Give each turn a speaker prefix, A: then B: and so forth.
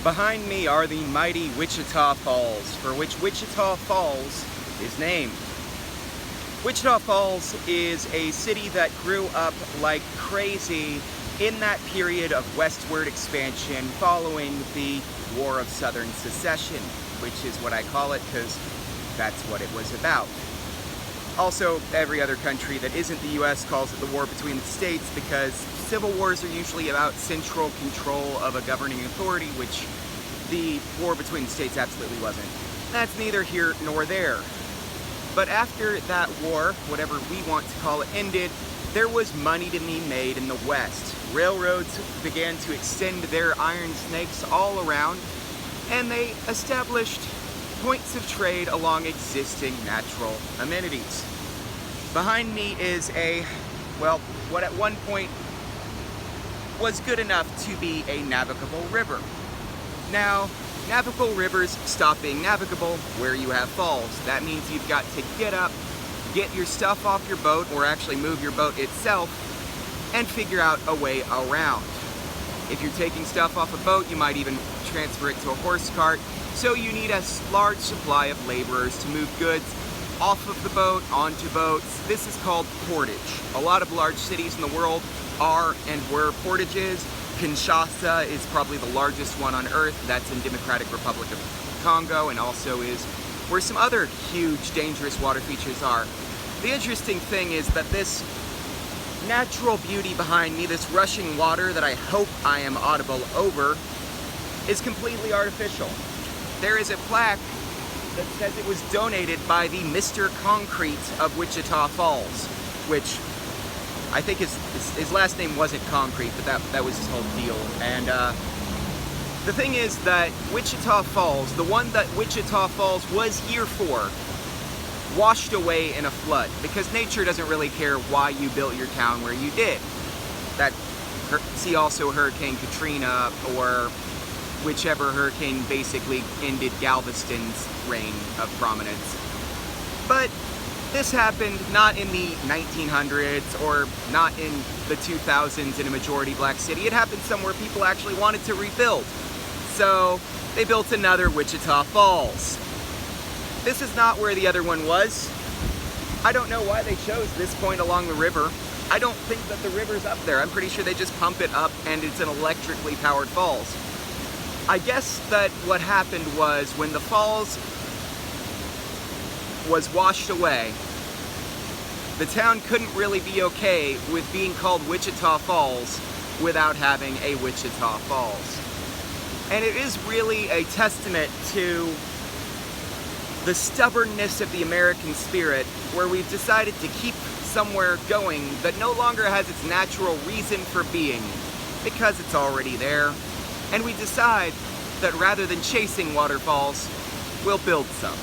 A: Behind me are the mighty Wichita Falls, for which Wichita Falls is named. Wichita Falls is a city that grew up like crazy in that period of westward expansion following the War of Southern Secession, which is what I call it because that's what it was about. Also, every other country that isn't the US calls it the war between the states because civil wars are usually about central control of a governing authority, which the war between the states absolutely wasn't. That's neither here nor there. But after that war, whatever we want to call it, ended, there was money to be made in the West. Railroads began to extend their iron snakes all around, and they established points of trade along existing natural amenities. Behind me is what at one point was good enough to be a navigable river. Now, navigable rivers stop being navigable where you have falls. That means you've got to get up, get your stuff off your boat, or actually move your boat itself, and figure out a way around. If you're taking stuff off a boat, you might even transfer it to a horse cart. So you need a large supply of laborers to move goods off of the boat, onto boats. This is called portage. A lot of large cities in the world are and were portages. Kinshasa is probably the largest one on earth. That's in Democratic Republic of Congo, and also is where some other huge, dangerous water features are. The interesting thing is that this natural beauty behind me, this rushing water that I hope I am audible over, is completely artificial. There is a plaque that says it was donated by the Mr. Concrete of Wichita Falls, which I think his last name wasn't Concrete, but that was his whole deal. And the thing is that Wichita Falls, the one that Wichita Falls was here for, washed away in a flood, because nature doesn't really care why you built your town where you did. See also Hurricane Katrina, or whichever hurricane basically ended Galveston's reign of prominence. But this happened not in the 1900s or not in the 2000s in a majority black city. It happened somewhere people actually wanted to rebuild. So they built another Wichita Falls. This is not where the other one was. I don't know why they chose this point along the river. I don't think that the river's up there. I'm pretty sure they just pump it up and it's an electrically powered falls. I guess that what happened was when the falls was washed away, the town couldn't really be okay with being called Wichita Falls without having a Wichita Falls. And it is really a testament to the stubbornness of the American spirit, where we've decided to keep somewhere going that no longer has its natural reason for being, because it's already there. And we decide that rather than chasing waterfalls, we'll build some.